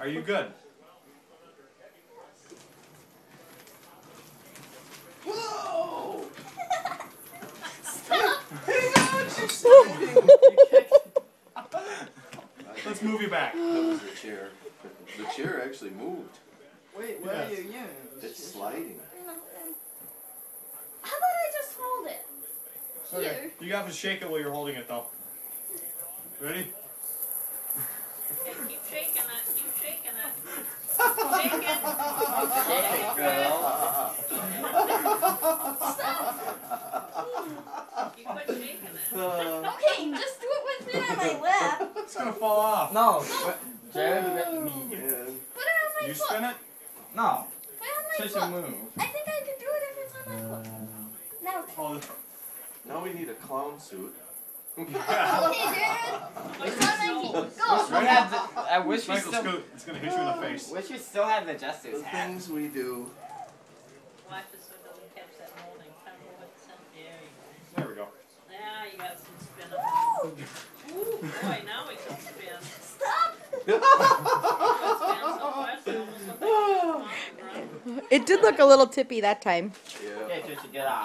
Are you good? Whoa! Stop! Hang on, she's sliding. Let's move you back. That was the chair. The chair actually moved. Wait, where are you again? It's sliding. How about I just hold it? Okay. Here. You have to shake it while you're holding it, though. Ready? Okay, keep shaking it. Keep shaking it. Shake it. Hey, girl. Keep on shaking it. Okay, just do it with it on my lap. It's gonna fall off. No, Jared, let me. Put it on my You foot. spin it? No, Put it on my such foot. a move. I think I can do it if it's on my foot. Now. Oh, Now we need a clown suit. Okay, Jared. It's on my feet. Go. We have the, I wish we Michael's still. it's gonna hit you in the face. Wish we still had the The Justice hat. things we do. Watch this so it doesn't catch that molding. Kind of move it some. There you go. There we go. Now you got some spin up. Ooh, boy, now we can spin. Stop. Spin so fast, it almost looks like it's off the ground. It did look a little tippy that time. Yeah. Okay, Trisha, get out.